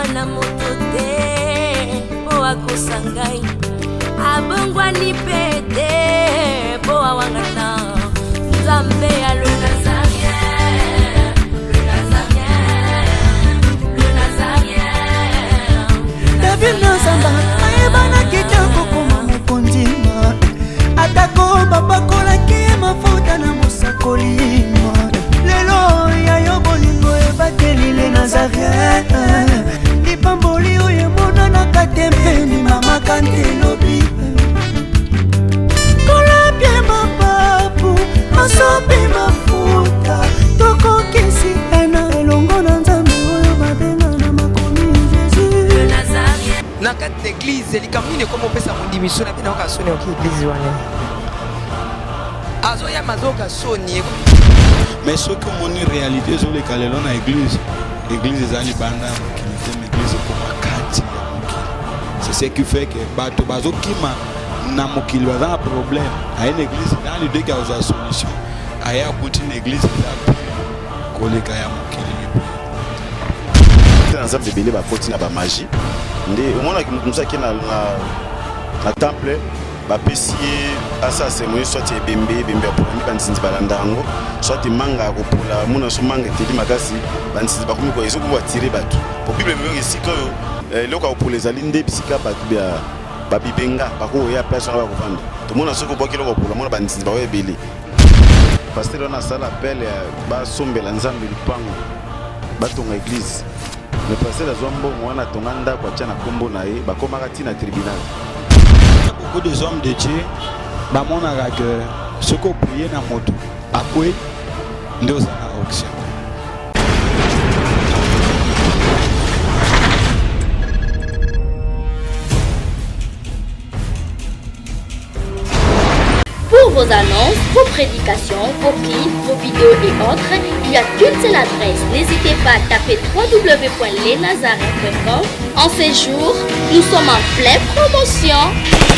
mwana moto te po akosa ngai abongwani pe te po awangata nzambe ya le Nazarien, le Nazarien, le Nazarien. David Nazamba ayebana kitoko koma mokondima atako babakolaki mafuta na mosakolima lelo yayo bolingo ebateli le Nazarien lipamboli oyo emonanaka te mpeni mama kantelobi kolapie mapapu masopi mafuta tokokisi ena elongo na nzambe oyo babenga na makomi Jésus Le Nazarien. Na kati l'église likamine comme opesa mondimiso na bina okasoni oki église wana azoya mazoka soni mais ce que mon réalité sur les calelons na église ezali banda kilite église comme kati c'est ce qui fait que bato bazokima na mokili baza problème a une église dans le deux cas aux solution aya kuti une église za koleka ya mokili dans zab de bele ba kotina ba magie nde omona ki mutumsa ki na temple ba pesi asa se moyo soit bembe pour ni banzinzi balandango soit manga ko pula muna so manga tedi makasi banzinzi ba komi ko ezo ko attirer bato pour bible me ngi sikoyo loka pour les alinde bisika bato bia babibenga bako ya place na ba ko vanda to mona so ko bokelo ko pula mona banzinzi ba webele pasteur na sala appel ba sombela nzambe lipango batonga église le pasteur azombo mwana tonganda kwa chana kombo na ye bakomaka tina tribunal. Beaucoup des hommes de Dieu bamonaka que ce qu'on priait na moto après ndio sana auction. Pour vos annonces, vos prédications, vos clips, vos vidéos et autres, il y a qu'une seule adresse. N'hésitez pas à taper www.lesnazarins.com. En ces jours, nous sommes en pleine promotion.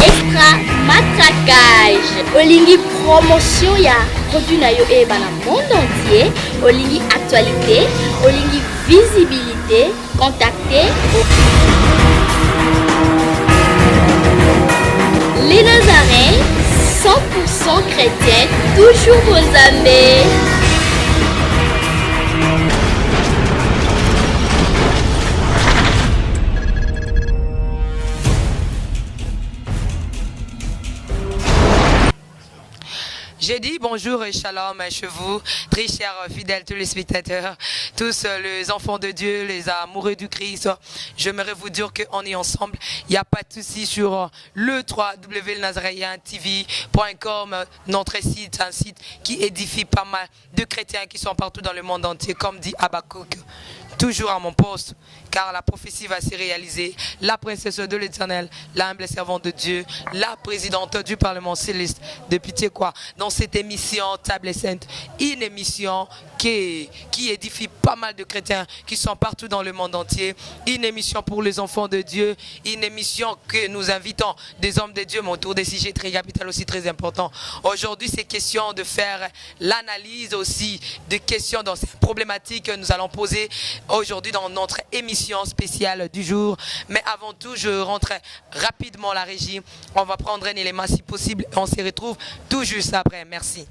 Extra matraquage. Olingi promotion ya produit na yo eba na monde entier. Olingi actualité, Olingi visibilité. Contactez les Nazarins. 100% chrétien, toujours vos amis. J'ai dit bonjour et shalom chez vous, très chers fidèles téléspectateurs, tous les enfants de Dieu, les amoureux du Christ. J'aimerais vous dire qu'on est ensemble. Il n'y a pas de souci sur le www.nazarientv.com, notre site, un site qui édifie pas mal de chrétiens qui sont partout dans le monde entier, comme dit Habakkuk. Toujours à mon poste, car la prophétie va se réaliser. La princesse de l'Éternel, l'humble servante de Dieu, la présidente du Parlement céleste, de pitié quoi, dans cette émission Table Sainte, une émission qui édifie pas mal de chrétiens qui sont partout dans le monde entier, une émission pour les enfants de Dieu, une émission que nous invitons des hommes de Dieu, mais autour des sujets très capitaux aussi très importants. Aujourd'hui, c'est question de faire l'analyse aussi de questions dans ces problématiques que nous allons poser aujourd'hui dans notre émission spéciale du jour. Mais avant tout, je rentre rapidement la régie. On va prendre un élément si possible. On se retrouve tout juste après. Merci.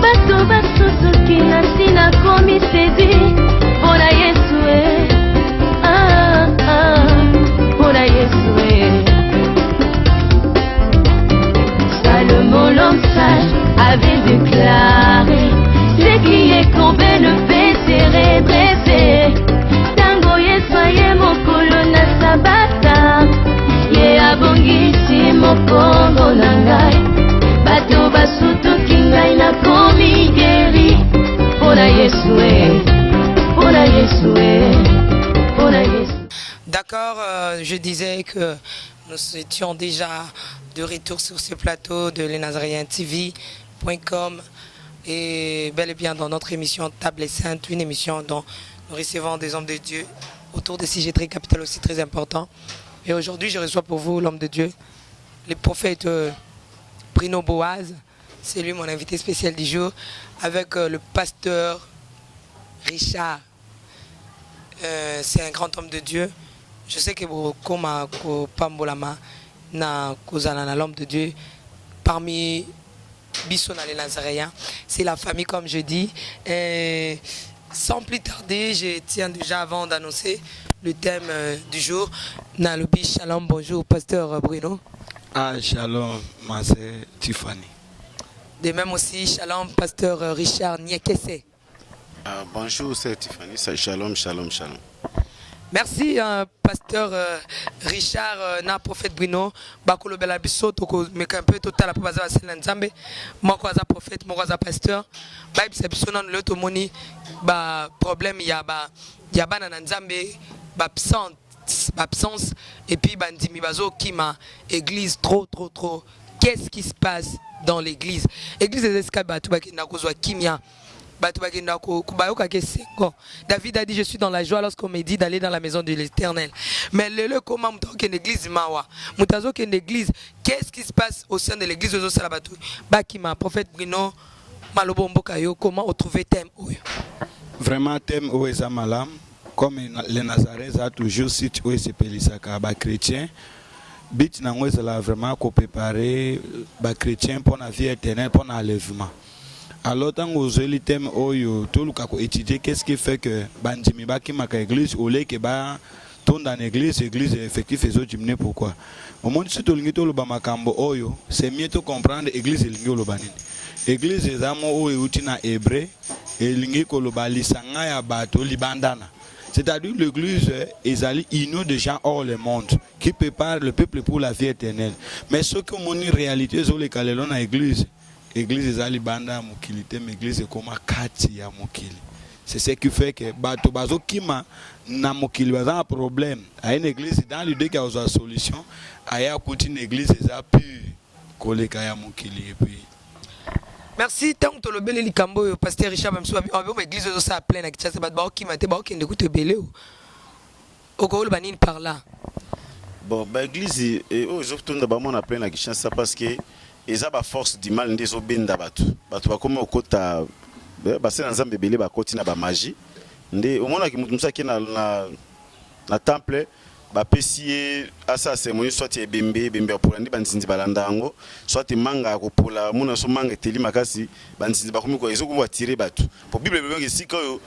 bato basusuki na sina komi sedi mpona Yesu mpona Yesu Salomon l'homme sage avait déclaré ce qui est tombé ne peut se redresser tango Yesu aye mokolo na sabata ye abongisi mokongo na ngai bato basutuki ngai na komi geri mpona Yesu mpona Yesu mpona Yesu. D'accord, je disais que nous étions déjà de retour sur ce plateau de lesnazarientv.com et bel et bien dans notre émission Table Sainte, une émission dont nous recevons des hommes de Dieu autour de CG3 Capital aussi très important. Et aujourd'hui, je reçois pour vous l'homme de Dieu, le prophète Bruno Boaz. C'est lui mon invité spécial du jour, avec le pasteur Richard. C'est un grand homme de Dieu. Je sais que comme Pambolama na l'homme de Dieu, parmi Bissona les Nazaréens, c'est la famille comme je dis. Et sans plus tarder, je tiens déjà avant d'annoncer le thème du jour. Nalobi Shalom, bonjour pasteur Bruno. Ah, shalom, ma sœur Tiffany. De même aussi, shalom pasteur Richard Niekese. Bonjour, c'est Tiffany. Shalom, shalom, shalom. Merci, pasteur Richard, na prophète Bruno. Bakolo bela biso toko mekampe total pour baza basela nzambe. Moko aza prophète, moko aza pasteur. Ba bisa biso na le to moni ba problème ya ba na nzambe ba absence et puis bandimi bazo kima église trop. Qu'est-ce qui se passe dans l'église? Église des escales batu bakina kozwa kimia. David a dit je suis dans la joie lorsqu'on me dit d'aller dans la maison de l'Éternel. Mais le comment l'église mawa l'église, qu'est-ce qui se passe au sein de l'église de Salabatu? Bakima prophète Bruno Malobo Mbokayo, comment trouver thème? Vraiment thème où est malam comme les Nazaréens a toujours cité où c'est pelisaka ba chrétien. Bit nango là vraiment qu'on préparer ba chrétien pour la vie éternelle pour l'enlèvement. Alors, tant que vous avez le thème, tout le monde étudier qu'est-ce qui fait que Bandimi Baki maka église, ou les qui tourne dans l'église, l'église est effective, et autres, pourquoi? Au moment où tout le monde c'est mieux de comprendre l'église et l'église. L'église est un mot na hébreu, et l'église est un bateau libandana. C'est-à-dire l'église est une de gens hors le monde qui prépare le peuple pour la vie éternelle. Mais ce que mon réalité, c'est que l'église. L'église est alibanda mukili te l'église est comme kati ya mukili. C'est ce qui fait que bato bazo kima na mukili baza un problème. À une église dans l'idée qu'il y a une solution, aya kuti une église est pu koleka ya mukili et puis. Merci tant que le bel likambo pasteur Richard même soit on église zo ça plein na kitasa bato ba kima te ba okende kuto belé o ko le banine par là. Bon ba église et aujourd'hui on a plein na kitasa parce que et ça, la force du mal, des obénda batu. Batu ba comme au côté, c'est dans un bébé, ba côté na ba magie. Ndé au moment qui mutumsa qui na temple, ba pesier asa c'est moi soit bembe pour andi banzinzi balandango, soit manga ko pour la mona so manga teli makasi, banzinzi ba komi ko ezo ko tirer batu. Pour Bible bebe sika yo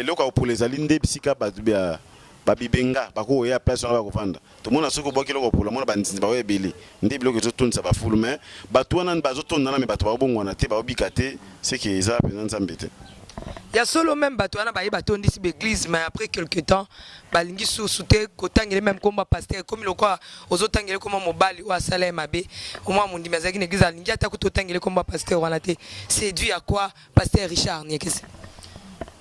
loka pour les alinde bisika batu bia babibenga bako ya place na bakofanda to mona soko bokelo ko pula mona banzinzi ba webele ndi biloko zo tonsa ba fulme batu wana bazo tonna na me batu ba bongwana te ba obikate c'est que ça peut nzambe te. Il y a solo même bato wana ba bato ndisi l'église mais après quelque temps balingi soute kotangele même comme pasteur comme le quoi ozotangele comme mobali ou asala mabe au moins mundi mazaki l'église alingi ata kotangele comme pasteur wana te c'est dû à quoi pasteur Richard Niekese?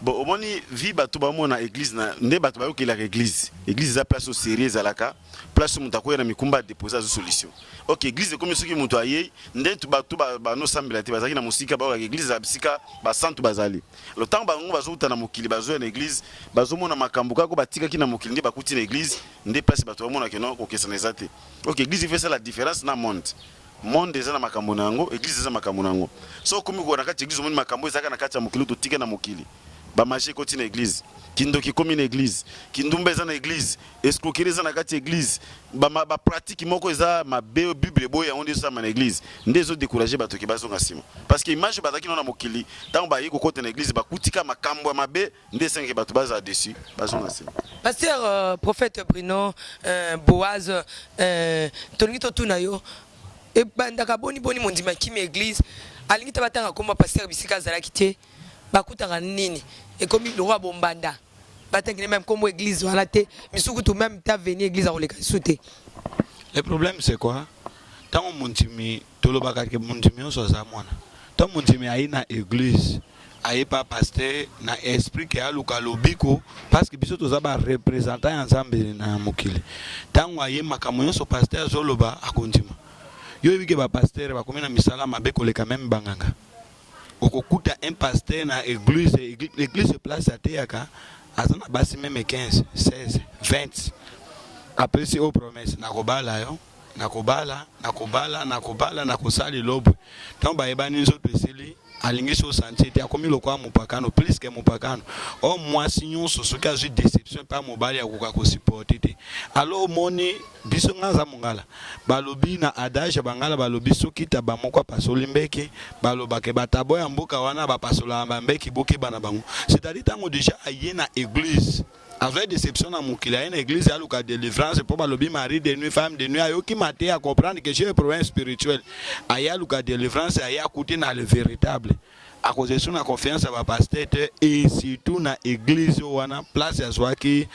Bon, au moins, vie batou ba mona église na nde batou ba yoki la église. Église a place au sérieux zalaka, place où mutako na mikumba déposer une solution. OK, église comme ceux qui mutu aye, nde tu batou ba no sambela te bazaki na musika ba église za bisika ba santu bazali. Le temps ba ngo bazuta na mokili bazo na église, bazo mona makambo kako batika ki na mokili nde bakuti na église, nde place batou ba mona ke non ko kesana ezate. OK, église fait ça la différence na monde. Monde eza na makambo nango, église eza makambo nango. So komi ko na kati église moni makambo ezaka na kati ya mokili to tika na mokili. Ba magie côté na église kindoki comme une église kindumba za na église escroquerie za na kati église ba pratique moko za ma bible boya on dit ça na église ndezo décourager bato ki bazo ngasima parce que image bataki na mokili tant ba yiko côté na église ba kutika makambo ya mabe ndese ke bato baza dessus bazo ngasima. Pasteur prophète Bruno Boaz tolingi to tunayo e bandaka boni mondima kimi église alingi tabatanga komba pasteur bisika zalaki te bakutaka nini et comme le roi bombanda batengene même comme église wala te misuku tout même ta venir église à oleka souté. Le problème c'est quoi? Tant montimi tolobaka ke montimi so za mwana. Tant montimi aina église aye pas pasteur na esprit ke aluka lobiko parce que biso toza ba représentant ensemble na mokili. Tant aye makamoyo so pasteur zoloba akondima. Yo bike ba pasteur ba komena misala mabeko leka même banganga. Okukuta un pasteur na église se place à Théaka azana basi même 15 16 20 après c'est aux promesses nakobala yo nakobala nakosali lobwe donc bayebani nzoto esili alingi so sentir te akomi lokwa mopakano plus que mopakano o mwasi nyonso soki azwi déception pa mobali akoka kosupporte te alors moni biso ngaza mongala balobi na adage bangala balobi soki taba moko apasoli mbeki balobake batabo ya mboka wana bapasola mbeki boki bana bango c'est-à-dire tango déjà aye na église avec déception na mokili aye na église aluka délivrance po balobi mari de nuit femme de nuit ayoki mate à comprendre que j'ai un problème spirituel aye aluka délivrance aye akuti na le véritable à cause de son confiance à pasteur et surtout na église wana place ya zwaki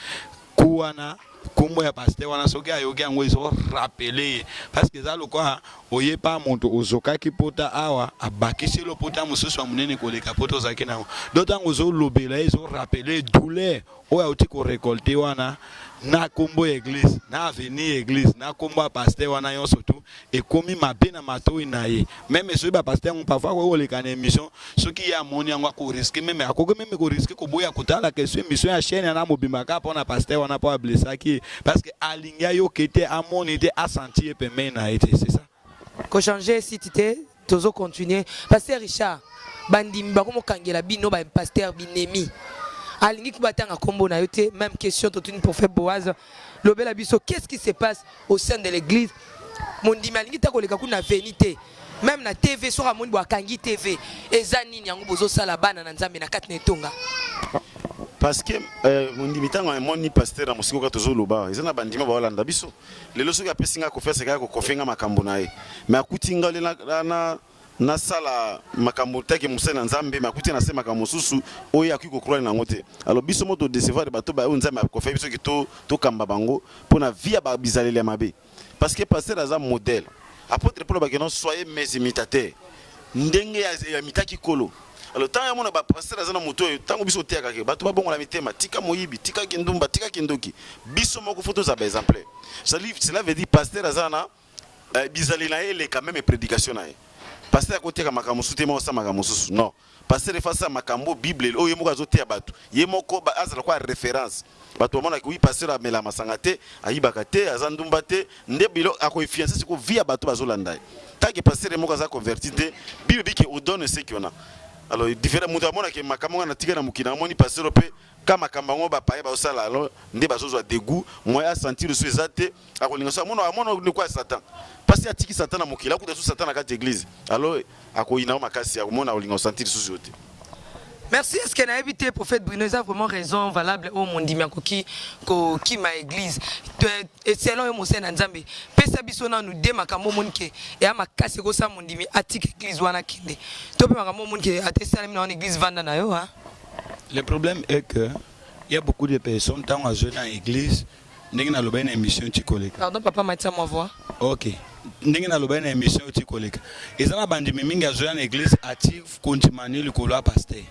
kuwana kombo ya pasteur wana soki ayoki yango iso rappeler parce que ça le quoi oye pa monto ozokaki pota awa abakisi lo pota mususu munene koleka poto zaki na d'autant ozo lobela iso rappeler douleur oya oti ko récolter wana na kombo église na avenir église na kombo ya pasteur wana yo surtout et komi mabe na matoi na ye même so ba pasteur on parfois ko leka na émission soki ya moni yango ko risque même akoko même ko risque ko boya kotala question émission ya chaîne na mobimba ka pona pasteur wana po blessaki parce que alinga yo kete amoni te a sentir peme na été c'est ça ko changer si tité tozo continuer pasteur Richard bandimba ko mokangela bino ba pasteur binemi alingi kubatanga kombo na yote même question totune pour faire Boaz lobela biso qu'est-ce qui se passe au sein de l'église mondimi alingi takoleka kuna venité même na TV sur amondi boakangi TV ezanini yango bozo sala bana na nzambe na kati netonga parce que mondimi tango moni pasteur na musiko ka tozo loba ezana bandima ba walanda biso lelo soki apesinga ko fesa ka ko kofenga makambo na ye mais akutinga na na sala makambo teke musena nzambe makuti na sema makambo susu oya akiko croire na ngote alors biso moto décevoir bato ba nzambe ko fa biso ki to kamba bango pona via ba bizalele mabe parce que pasteur aza modèle apôtre Paul ba que non soyez mes imitateurs ndenge ya mitaki kolo alors tant ya mona ba pasteur aza na moto tango biso te akake bato ba bongo la mitema tika moyibi tika kindumba tika kindoki biso moko photo za ba exemple cela veut dire pasteur aza na bizalele na ele quand même prédication na pasteur à côté makambo soutema osa makambo susu non pasteur face à makambo bible o yemo kazote ya bato yemoko azala kwa référence bato mona ki pasteur amela masangate ayibaka te azandumba te ndebilo akoifiance siko via bato bazolanda taki pasteur moko za converti te bible biki on donne ce qu'on a alors différent muta mona ki makambo na tika na mukina moni pasteur pe kama makambo ngo ba paye ba osala alors nde bazozwa dégoût moya sentir sur ezate akolinga so mona ni kwa satan parce que atiki satan na mokila kuta so satan na kati église alors akoyina makasi akomona olinga sentir sur yote. Merci. Est-ce qu'elle a évité prophète Bruno a vraiment raison valable au monde qui ma église et selon mon sen nzambe pesa biso na nous de makambo monke et a makasi ko sa mondimi atiki église wana kinde to pe makambo monke atesa na église vanda na yo hein. Le problème est que il y a beaucoup de personnes tant à jouer dans l'église ndenge na loba na émission tikoleka. Pardon papa Matia ma voix. OK. Ndenge na loba na émission tikoleka. Ezana bandimi mingi à jouer dans l'église ati continuer le colo pasteur.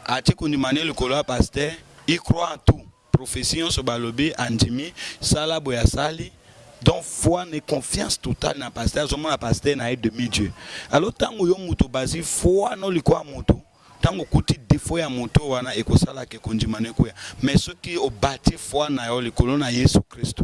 Ati continuer le colo pasteur, il croit en tout. Profession so balobi andimi sala boya sali. Donc foi et confiance totale na pasteur, seulement na pasteur na demi Dieu. Alors tango yo muto basi foi no likwa muto. Tango kuti défaut ya moto wana ekosala ke konjimane koya mais ce qui obati foi na yo likolo na Yesu Kristo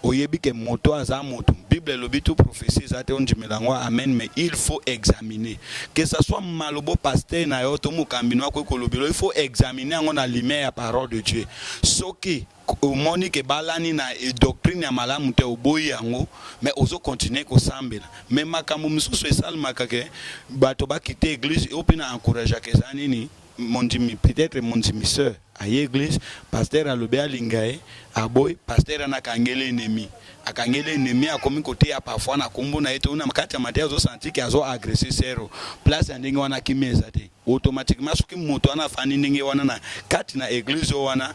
oyebi ke moto aza moto Bible lobi tout prophétie za te onjimelango amen mais il faut examiner que ça soit malobo pasteur na yo to mukambino ko kolobelo il faut examiner ngo na lumière ya parole de Dieu soki omoni ke balani na doctrine ya malamu te oboyi yango mais ozo continuer ko sambela mais makambo mususu esalmaka ke bato ba quitter église opina encourager ke zanini mondimi peut-être mondimi sœur à l'église pasteur a lobé alingae aboy pasteur ana kangele ennemi akangele ennemi a komi côté ya parfois na kombo na eto na makati ya matia zo senti ke azo agresser zero place ndenge wana kimeza te automatiquement soki moto ana fani ndenge wana na kati na église wana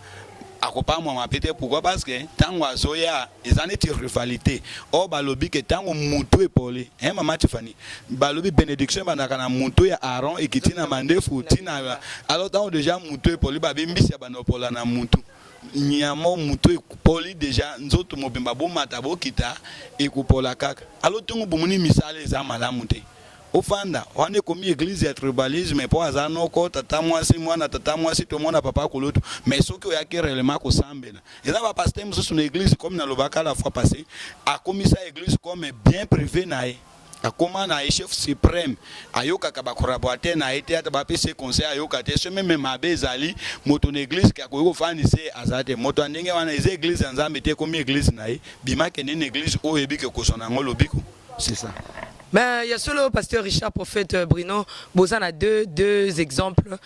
akopamwa mapete pourquoi parce que tango azoya ezane ti rivalité o balobi ke tango mutu epole mama tifani balobi bénédiction bandaka na mutu ya Aaron ekitina mandefu tina alors tango déjà mutu epole babimbisi banopola na mutu nyamo mutu epoli déjà nzoto mobimba bomata bokita ekupola kaka alors tango bomuni misale za malamu te ofanda wane komi église ya tribalisme po azano ko tata mwasi mwana tata mwasi to mwana papa koloto mais soki oyaki réellement kosambela eza ba pasteur mosusu na église comme na lobaka la fois passée akomisa église comme bien privé na ye akoma na chef suprême ayoka ka bakoraboateur na été ata ba pese conseil ayoka te so même mabe ezali moto na église ka ko fandise azate moto ndenge wana eza église nzambe te komi église na ye bimake ne église oyo ebike kosona ngolo biko c'est ça. Mais il y a solo pasteur Richard prophète Bruno Bozan a deux exemples.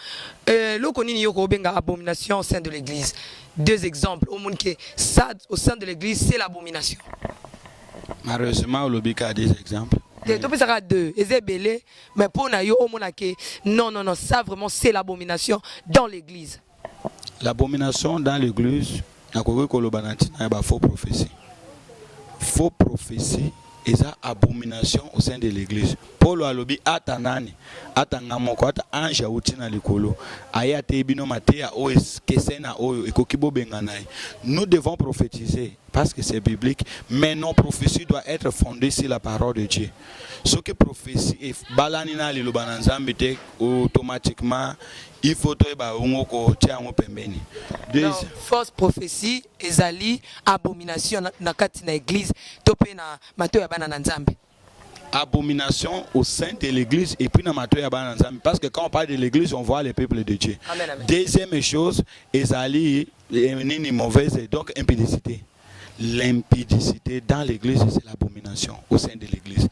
Le konini yoko benga abomination au sein de l'église. Deux exemples au monde qui ça au sein de l'église c'est l'abomination. Malheureusement Lobika a des exemples. Tu peux dire deux, Ezebele, mais pour nayo au monde qui non ça vraiment c'est l'abomination dans l'église. L'abomination dans l'église na ko ko lobanati na ba faux prophétie. Faux prophétie et ça abomination au sein de l'église. Paul alobi atanani atanga moko ata anja utina likolo aya te bino matea o kesena oyo ekokibo benganai. Nous devons prophétiser parce que c'est biblique, mais nos prophéties doivent être fondées sur la parole de Dieu. Ce que prophétie est balanina li lobananzambe te automatiquement il faut to ba ngoko tia ngo pembeni. Fausse prophétie ezali abomination na kati na église topé na mato ya bana nzambe. Abomination au sein de l'église et puis dans mato ya bana nzambe parce que quand on parle de l'église on voit les peuples de Dieu. Amen, amen. Deuxième chose ezali nini mauvaise donc impudicité. L'impudicité dans l'église, c'est l'abomination au sein de l'église.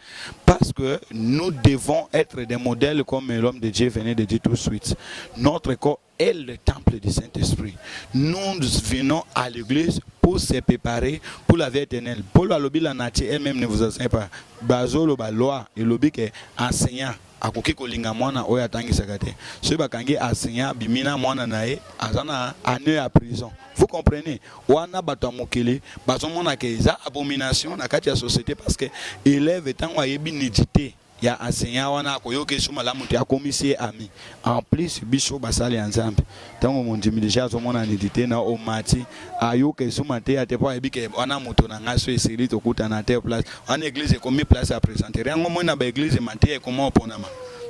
Parce que nous devons être des modèles comme l'homme de Dieu venait de dire tout de suite. Notre corps est le temple du Saint-Esprit. Nous venons à l'église pour se préparer pour la vie éternelle. Paul a lobby la nature elle-même ne vous enseigne pas. Bazolo ba loi et lobby que enseignant. Akoki kolinga mwana oya tangi sakate. Ce bakangi enseignant bimina mwana nae azana année à prison. Vous comprenez? Wana bato mokele bazomona ke za abomination na kati ya société parce que élève étant ayebi nidité ya enseignant wana koyoke suma la mutu akomisie ami. En plus biso basali ensemble. Tango mondimi déjà azomona nidité na o mati ayoke suma te ate po ayebi ke wana mutu na ngaso esili to kuta na te place. En église komi place à présenter. Yango mona ba église maté comment ponama.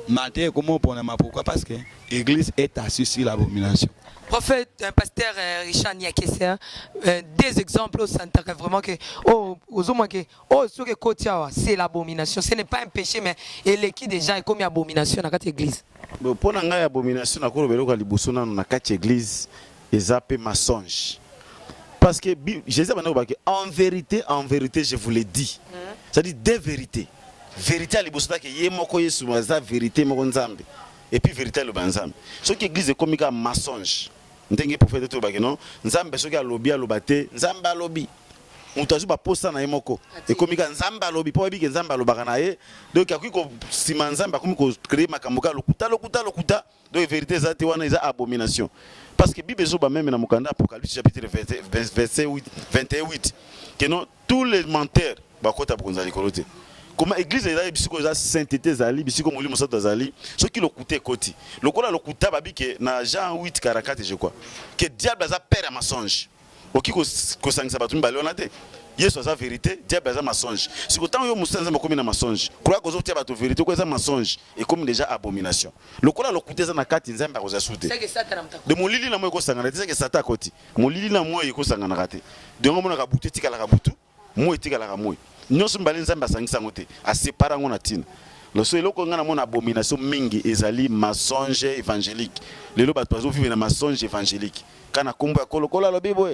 Maté comment ponama pourquoi? Parce que l'église est assise sur l'abomination. Prophète, pasteur Richard Niakesser, des exemples au centre vraiment que ce que c'est l'abomination. Ce n'est pas un péché, mais il est déjà comme une abomination dans cette église. Pour une abomination, dans cette église, ils appellent mensonge. Parce que Jésus a dit en vérité, je vous l'ai dit. C'est-à-dire des vérités. Vérité à l'ibosota que yemoko yesu maza vérité moko nzambe. Et puis vérité le banzambe. Ce qui église est comme un mensonge. Ndenge prophète to bakeno nzambe soki alobi alobate nzambe alobi. Mutazu ba posta na yemoko. Et comme nzambe alobi po bi ke nzambe alobaka na ye. Donc akui ko sima nzambe comme ko créer makamboka lokuta. Donc vérité za te wana eza abomination. Parce que Bible zo ba même na mukanda Apocalypse chapitre 21 que non tous les menteurs ba kota bokonza likolote. Comment l'église est là, bisiko za sainteté zali, bisiko molimo sato zali, ce qui le coûtait koti. Le kola le coûta babi que na Jean 8:44 je crois. Que diable a père à mensonge. Oki ko sangisa batumi balona te. Yesu a vérité, diable a mensonge. Si autant yo musanza makomi na mensonge. Croire que zotia bato vérité ko za mensonge et comme déjà abomination. Le kola le coûté za na kati nzamba ko za soute. De molili na mo ko sangana, c'est que sata koti. Molili na mo ko sangana kate. De ngo mona ka butu tika la ka butu, mo tika la ka mo. Nyonso mbali nzamba sangisa ngote a séparer ngona tina le so eloko ngana mona abomination mingi ezali mensonge évangélique lelo bato bazo vivre na mensonge évangélique kana kombo ya kolokola lobibo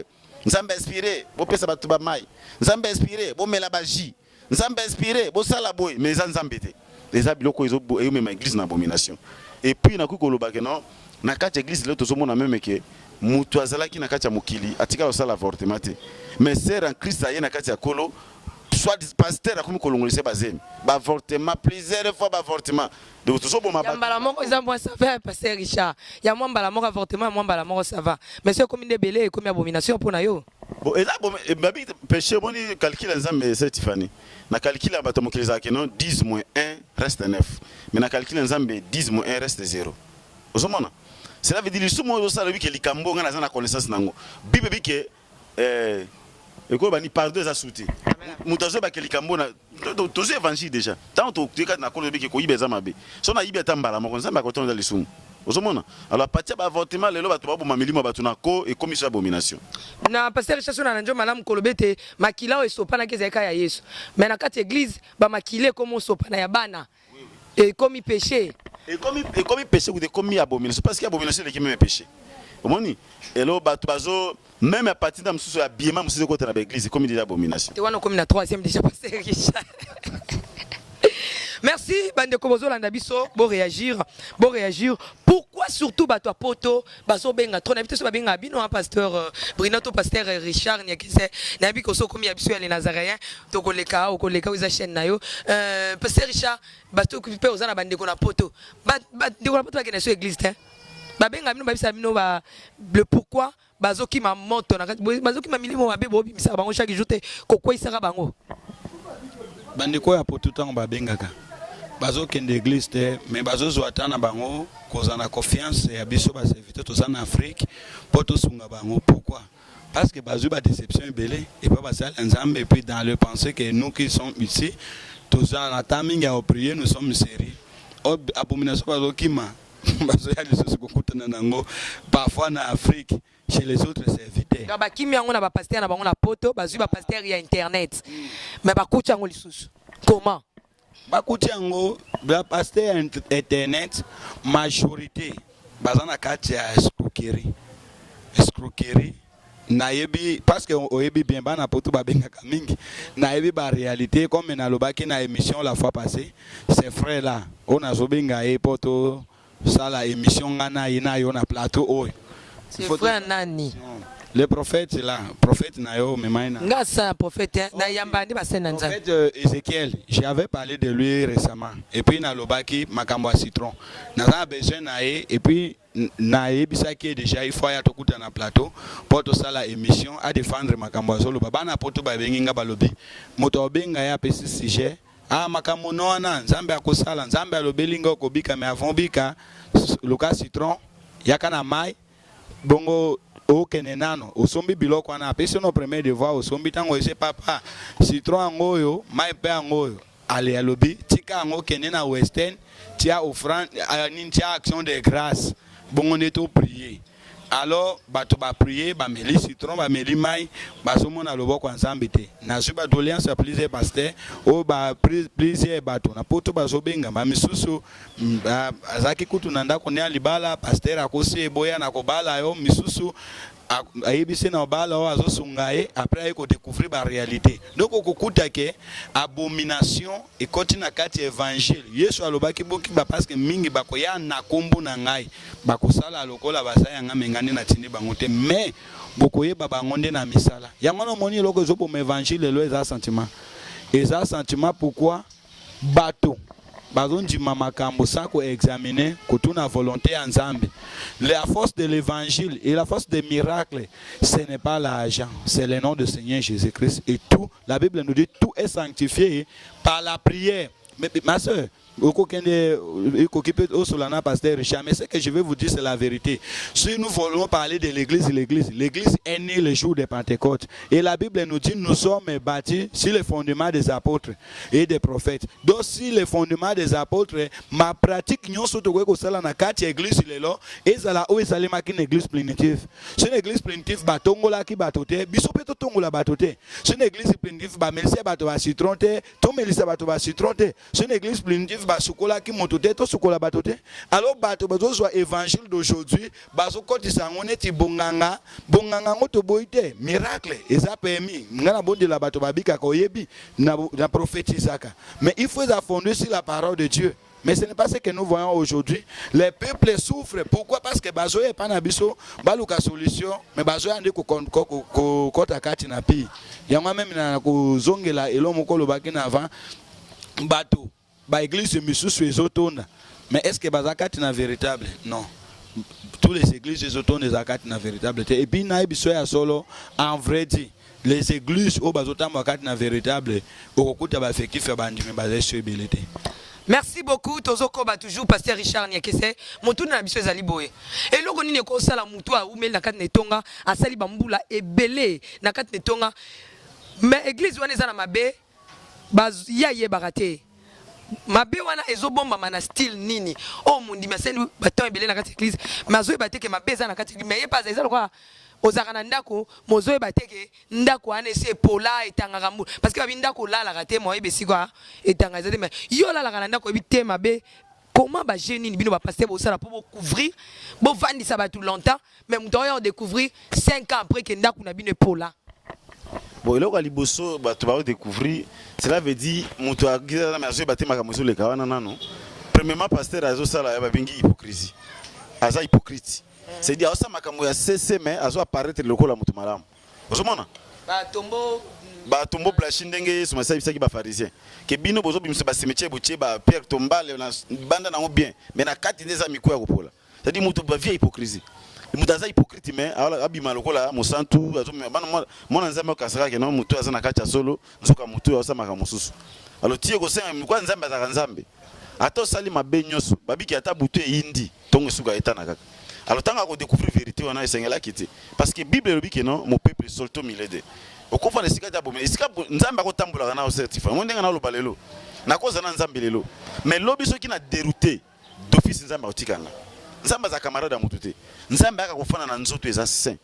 nzamba inspiré bo pesa bato ba mai nzamba inspiré bo mela baji nzamba inspiré bo sala boy mais nzamba te les abiloko ezo eyome ma église na abomination et puis na kukoloba ke non na kati église le tozo mona même que mutu azalaki na kati ya mokili atika osala avortement te mais sœur en Christ aye na kati ya kolo soit pasteur comme kolongolise bazemi ba avortement plusieurs fois ba avortement donc tout ça bon ma ba mbala moko za moi ça va pasteur Richard ya moi mbala moko avortement moi mbala moko ça va mais c'est comme une belé comme abomination pour na yo bon et là bon babi péché bon ni calcul nzambe c'est Tiffany na calcul ba to mokiliza ke non 10 moins 1 reste 9 mais na calcul nzambe 10 moins 1 reste 0 ozomona cela veut dire sumo zo sala bi ke likambo ngana za na connaissance nango bibe bi ke eko bani pardon za souté mutazo ba kelikambo na tozo évangile déjà tant to tika na kolo biki ko yibeza mabe so na yibe tambala mo konza ba kotonda dans les sous ozomona alors partir ba avortement lelo ba to ba bo mamilimo ba tunako et commission abomination na pasteur Richard na njo malamu kolobete makila o esopana kezeka ya Yesu mais na kati église ba makile comme osopana ya bana et comme péché et comme péché ou de comme abomination parce que abomination c'est même péché omoni elo ba to bazo même à partir de msusu ya biema msusu ko tena ba église comme déjà abomination te wana comme na 3e déjà pasteur Richard. Merci bande kobozo landa biso bo réagir pourquoi surtout bato poto bazo benga trop n'habite so ba benga bino pasteur Brinato pasteur Richard Nyakise na bi ko so komi ya biso ya les Nazaréens to koleka za chaîne na yo pasteur Richard bato ko pe ozana bande ko na poto de ko na poto ba kena so église te ba benga bino ba bisa bino ba le pourquoi bazo ki ma moto na bazo ki ma milimo ba bebo bimisa bango chaque jour te kokoi saka bango bande ko ya poto tango ba bengaka bazo kende église te mais bazo zoata na bango kozana confiance ya biso ba serviteur to en Afrique poto sunga bango pourquoi parce que bazo ba déception belé et pas basal ensemble et puis dans le penser que nous qui sommes ici tous en timing à prier nous sommes sérieux abomination bazo kima bazo ya liso kokutana nango parfois na Afrique chez les autres serviteurs donc ba kimi yango na ba pasteur na bango na poto bazo ba pasteur ya internet mais ba kucha ngo lisusu comment bakuti yango ba pasteur internet majorité bazana kati ya escroquerie na yebi parce que oyebi bien bana poto ba benga mingi na yebi ba réalité comme na lobaki na émission la fois passée ces frères là on a zobenga e poto ça la émission ngana ina yo na plateau oyo c'est frère nani le prophète là, prophète Nayo Memaina. Ngasa prophète na yambandi basena nza. Prophète Ézéchiel, j'avais parlé de lui récemment. Et puis na lobaki makambo citron. Na besoin naé et puis naé bisaki déjà il faut ya tokuta na plateau pour to sala émission à défendre makambo zolo baba na poto ba benginga balobi. Moto benga ya pesi sujet. Ah makambo noana nzambe akosala nzambe alobelinga okobika mais avant bika loka citron yakana mai bongo okene nano osombi biloko wana apesi no premier devoir osombi tango ese papa citron angoyo mai pe angoyo ale alobi tika ango kene na western tia offrande ni tia action de grâce bongo neto prier alors bato ba prier ba meli citron ba meli mai basomo na loboko nzambe te na suba doléance à plusieurs pasteurs o ba plusieurs bato na poto bazobenga ba misusu azaki kutu na ndako ne alibala pasteur akosi boya na kobala yo misusu ayebisi na bala o azosungaye après ayeko découvrir ba réalité donc okukuta ke abomination et continue kati évangile Yesu alobaki boki ba parce que mingi bakoya na kombo na ngai bakosala lokola basaya ngamengani na tindi bango te mais bokoye bango nde na misala yango no moni loko zo pour évangile lo eza sentiment pourquoi bato bazondima makambo sako examiner kotuna volonté ya Nzambe. La force de l'évangile et la force des miracles, ce n'est pas l'argent, c'est le nom du Seigneur Jésus-Christ et tout. La Bible nous dit tout est sanctifié par la prière. Mais ma soeur, mais ce que je vais vous dire, c'est la vérité. Si nous voulons parler de l'église est née le jour de Pentecôte. Et la Bible nous dit, nous sommes bâtis sur les fondements des apôtres et des prophètes. Donc, si les fondements des apôtres, ma pratique, nous sommes dans 4 églises, et c'est là où c'est une église primitive. C'est une église primitive, batongola qui batote, bisopeto tongola batote. C'est une église primitive, melise bato va citronte, to melise bato va citronte. C'est une église primitive, basukola qui motote, to sukola batote. Alors, bato bato soit évangile d'aujourd'hui, baso koti sangone ti bonganga ngoto boite, miracle, et ça permis. Ngana bon de la bato babika koyebi, na prophétisaka. Mais il faut fonder sur la parole de Dieu. Mais ce n'est pas ce que nous voyons aujourd'hui. Les peuples souffrent. Pourquoi? Parce que bazo est pas nabiso, baluka solution, mais bazo ande ko kota kati na pi. Yanga même na ko zongela elo mokolo bakina avant bato. Ba église misusu ezotona. Mais est-ce que bazakati na véritable? Non. Toutes les églises ezotona ezakati na véritable. Et puis na biso ya solo en vrai dit. Les églises au bazotamba kati na véritable okokuta ba effectif ya bandimi bazé sur belité. Merci beaucoup tozoko ba toujours pasteur Richard Nyakese motuna na biso ezali boye eloko nini ko sala mutu a umeli na kati netonga asali bambula ebele na kati netonga mais église wana eza na mabe ya yebaka te mabe wana ezobomba mana style nini o mundi maseni baton ebele na kati église mais azoyeba te ke mabe eza na kati mais ye pas eza lokwa ozaka na ndako mozoyeba te ke ndako wana esi epola etangaka mbu parce que babi ndako olalaka te moyebi esikwa etanga eza te mais yo olalaka na ndako oyebi te mabe. Comment ba génie bino ba passer pour ça pour couvrir bon vandi ça va tout longtemps mais on doit découvrir 5 ans après que ndako na bino epola. Bon eloko aliboso bato ba découvrir cela veut dire moto agiza na mazo batema ka mozo le kawana nano premièrement pasteur azo sala ya babingi hypocrisie aza hypocrite c'est dire ça makambo ya cc mais azo apparaître lokola moto malamu ozomona ba tombo plashi ndenge soma sa bisaki ba pharisien ke bino bozo bimse ba cimetière botie ba pierre tombale na banda na bien mais na kati ndeza miko ya kopola c'est dire moto ba via hypocrisie moto aza hypocrite mais abima lokola mosantu azo bana mona nzambe kasaka ke no moto aza na kati ya solo nzoka moto aza maka mosusu alors tie ko senga kwa nzambe azaka nzambe ata sali mabe nyoso babiki ata butu indi tongo suka etana kaka alors tanga ko découvrir vérité wana esengela kiti parce que bible lobi ke non mon peuple solto milede okofa na sika tabo mais sika nzamba ko tambola na o certifié mo ndenga na lo balelo na koza na nzambe lelo mais lobi soki na dérouté d'office nzamba otikanga nzamba za camarade ya mututé nzamba aka kofana na nzoto eza saint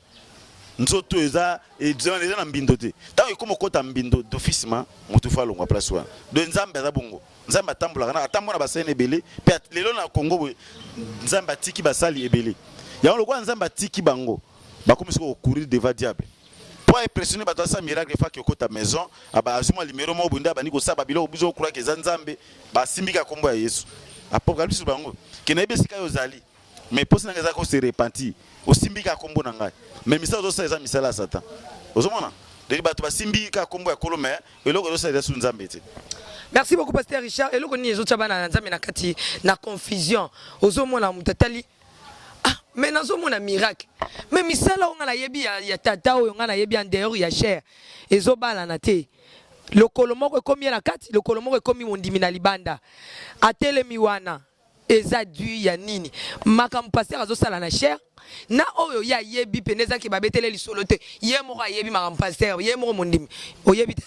nzoto eza eza na mbindo te tango ikomo kota mbindo d'office ma mutufa longwa place wana do nzamba za bongo nzamba tambola na atambola basene ebele pe lelo na Congo nzamba tiki basali ebele ya lokwa nzamba tiki bango bakomisi ko courir devant diable pour impressionner bato sa miracle fa ki okota maison aba azuma limero mo bunda bani ko saba bilo obuzo okura ke nzambe basimbika kombo ya Yesu apocalypse bango ke na ebesika yo zali mais posi nanga za ko se repentir osimbika kombo na ngai mais misala zo sa eza misala satan ozomona de bato basimbika kombo ya kolome eloko zo sa eza su nzambe te. Merci beaucoup pasteur Richard eloko ni ezo taba na nzambe na kati na confusion ozomona mutatali mais nazomona miracle mais misala on a yebi ya tata o ngana yebi en dehors ya cher ezobala na te lokolo moko ekomi na kati lokolo moko ekomi mondimi na libanda atelemi wana eza du ya nini makam pasteur azosala na cher na oyo ya yebi peneza ki babetele lisolo te ye moko yebi makam pasteur ye moko mondimi oyebi te.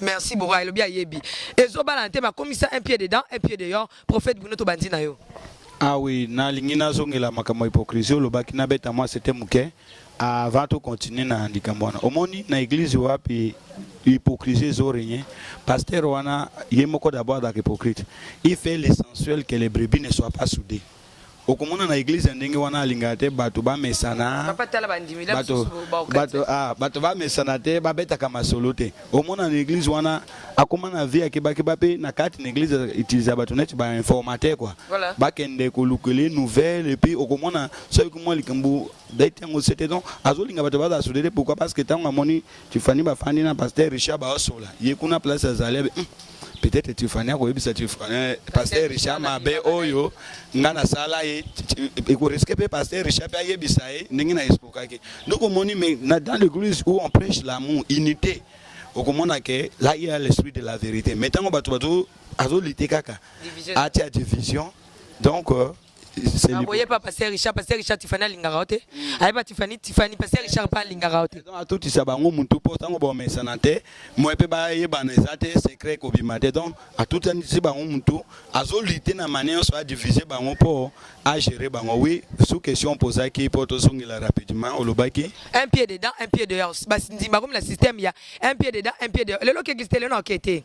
Merci beaucoup elobi yebi ezobala na te makomisa un pied dedans un pied dehors prophète Bruno to bandina yo. Ah oui, na lingina zongela makamo hypocrisie lobaki na beta moi c'était muke avant de continuer na ndikambona. Omoni na église wapi hypocrisie zorigné pasteur wana yemoko d'abord da hypocrite. Il fait l'essentiel que les brebis ne soient pas soudées. Okomona na église ndenge wana lingate bato ba mesana bato ba mesana te ba beta kama solo te omona na église wana akoma na vie ke ba pe na kati na église utiliser bato net ba informateur quoi ba kende ko lukele nouvelle et puis okomona so ko likambo daitengo c'était donc azolinga bato ba soudé pourquoi parce que tango amoni tu fani ba fani na pasteur Richard ba osola yekuna place azale peut-être tu fani ko yebisa tu fani pasteur Richard mabe oyo ngana sala et ko risquer pasteur Richard ba yebisa ndingi na expokake donc omoni mais dans l'église où on prêche l'amour unité okomona que là il y a l'esprit de la vérité mais tango bato azolité kaka atia division donc c'est le voyez pas pasteur Richard Tiffany lingarote aiba Tiffany pasteur Richard pas lingarote donc tout ça bango muntu potango bo mesanate mo pe ba yeba na ezate secret ko bimate donc à tout temps si bango muntu azolité na manière soit diviser bango pour à gérer bango oui sous question poser qui pour to songela rapidement olobaki un pied dedans un pied dehors basi ndimba comme le système ya un pied dedans un pied dehors le loke existe le no kete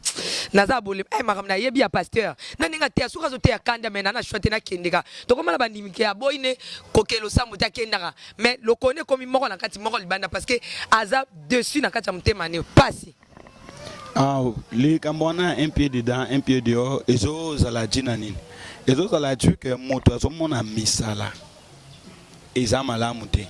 naza bolim maram na yebi ya pasteur na ninga te asuka zo te ya kanda mena na shwate na kendeka to komala bandimike ya boyne kokelo sambo ta kendaka mais le connaît comme moko na kati moko libanda parce que aza dessus na kati ya mutema ne pasi ah les kambona un pied dedans un pied dehors ezo zala dina nini ezo zala tu que moto azomona misala eza malamu te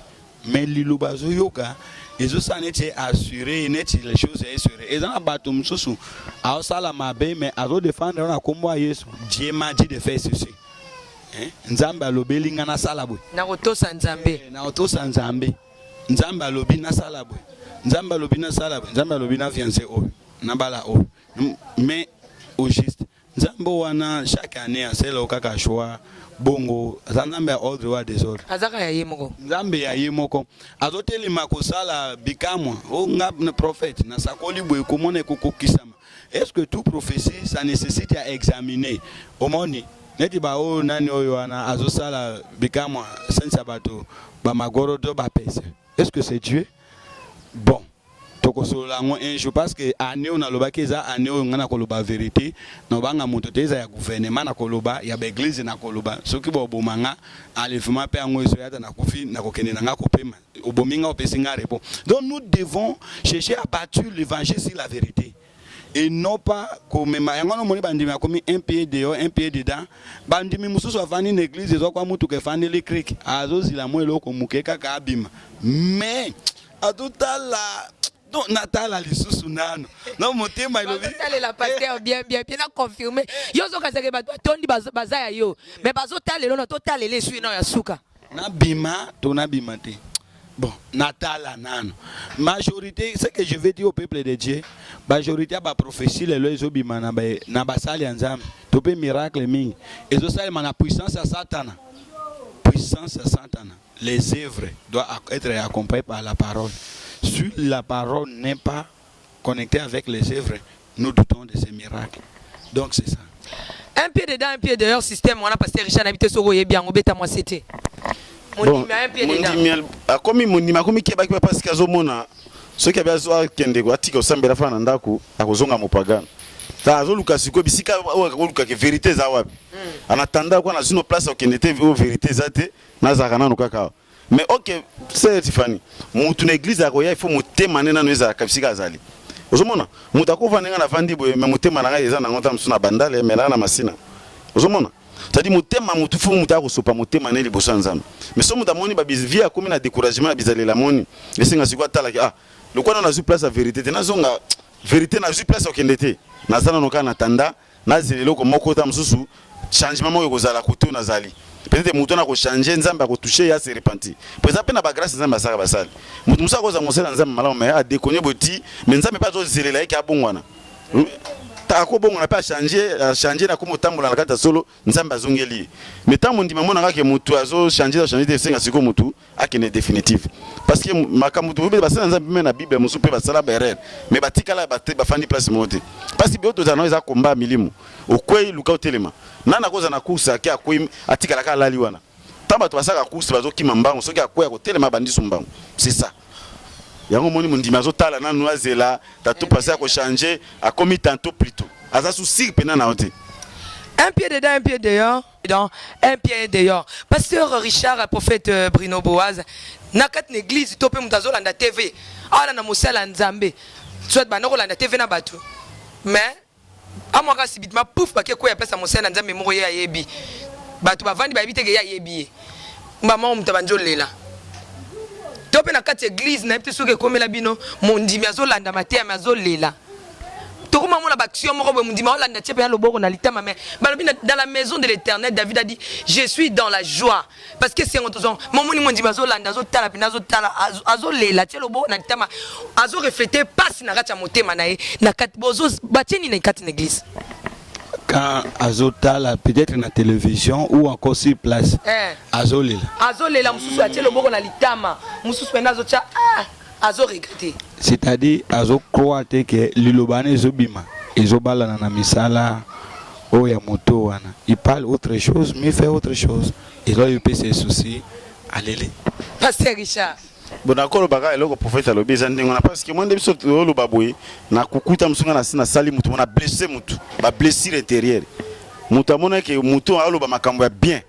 mais liluba zo yoka ezo sanete assurer net les choses assurées et dans bato msusu a sala mabe mais azo défendre na kombo Yesu Dieu m'a dit de faire ceci nzambe alobeli nga na sala boy na kotosa nzambe nzambe alobi na sala boy nzambe alobi na sala boy nzambe alobi na fiancé o na bala o mais au juste nzambe wana chaque année a selo kaka choix bongo Nzambe ya ordre wa désordre azaka ya yemoko Nzambe ya yemoko azotelema kosala bikamwa o ngab prophète na sakoli boye komona kokokisama. Est-ce que tout prophétie ça nécessite à examiner omoni neti ba o nani oyo ana azosala bikamwa sensa bato ba magorodo ba pese? Est-ce que c'est Dieu? Bon tokosolola ngo un jour parce que année on a lobaki eza année on ngana koloba vérité no banga moto teza ya gouvernement na koloba ya ba église na koloba soki bo bomanga enlèvement pe ngo eso yata na kofi na kokene na nga kopema obominga opesinga repo. Donc nous devons chercher à bâtir l'évangile sur la vérité et non pas comme yango no moni bandimi akomi un pied dehors un pied dedans bandimi mususu afani na église ezo kwa mutu ke fani le cric azozila mo eloko mukeka ka abima mais atutala non natala lisusu nano non motema ilobi la pasteur bien na confirmer yo zo kaseke bato tondi bazaya yo mais bazo talelo na totalele sui na ya suka na bima to na bima te. Bon natala nano majorité ce que je vais dire au peuple de Dieu majorité ba prophétie le ezo bima na basali nzambe to pe miracle mingi ezo sali na puissance à Satana les œuvres doivent être accompagnées par la parole. Si la parole n'est pas connectée avec les œuvres, nous doutons de ces miracles. Donc c'est ça. Un pied dedans, un pied dehors, système, on a passé Richard habité sur Royer bien, on bêta moi c'était. Mon un pied dedans. Comme mon nima comme qui ba parce que mona ceux qui avaient besoin kende ko atika osambela fana ndako akozonga mopagano. Ta azo Lucas ko bisika o Lucas que vérité za wapi. Anatanda kwa na zino place au kende te vérité za te na za kana no kaka. Mais ok, c'est Tiffany. Mutu na église akoya il faut mutema nena nweza kabisika azali. Ozomona, mutakova nenga na vandi boye me mutema na eza na ngota msuna bandale mela na masina. Ozomona. Tadi mutema mutu fu mutako sopa mutema ne liboso nzambe. Mais so mutamoni ba bizvia comme na découragement na bizalela moni. Esinga sikwa tala ki le quoi na zu place à vérité te na zonga vérité na zu place okende te. Na zana no kana tanda na zelelo ko moko ta msusu changement mo kozala kutu na zali. Peut-être mutu na ko changer nzamba ko toucher ya se repentir. Pour ça na ba grâce nzamba saka basali. Mutu musa ko za ngosela nzamba malamu mais a déconner boti mais nzamba pas zo zelela yake abongwana. Ta ko bongwana pas changer na ko mutambola na kata solo nzamba zongeli. Mais tant mon ndima mona ka ke mutu azo changer te senga siko mutu akene définitive. Parce que makamutu be basala nzamba na Bible musu pe basala berere. Mais batikala ba fandi place mote. Parce que bioto za noza komba milimu. Okwei lukao telema. Nana koza na kusa ki akwim atika la kala liwana. Tamba to basaka kusa bazo ki mambango soki akwya ko telema bandiso mbango. C'est ça. Yango moni mundima zo tala na noazela tatu passer à ko changer a commis tantôt plutôt. Aza souci pena na ote. Un pied dedans, un pied dehors, un pied dehors. Pasteur Richard, prophète Bruno Boaz, nakat l'église topé mutazo landa TV. Ala na mosala nzambe. Soit banoko landa TV na batu. Mais amwaka sibitima pouf bake ko ya pesa mosala nzambe moko ya yebi. Batu bavandi ba biteke ya yebi. Mama mutabanjo lela. Topé na kat église na pete soke komela bino mondimi azolanda matea mazolela. Dans la maison de l'Éternel, David a dit je suis dans la joie parce que c'est quand azotala peut-être na télévision ou encore sur place azolela c'est-à-dire azo croire que lilobane ezobima ezobalana na misala o ya moto wana il parle autre chose mais fait autre chose et là il peut se soucier allez Pasteur Richard bon akolo baka eloko prophète alobi zandingo na parce que moi ndebiso lo baboye na kukuta msunga na sina sali mutu mona blessé mutu ba blessure intérieure mutu amona ke mutu aloba makambo ya bien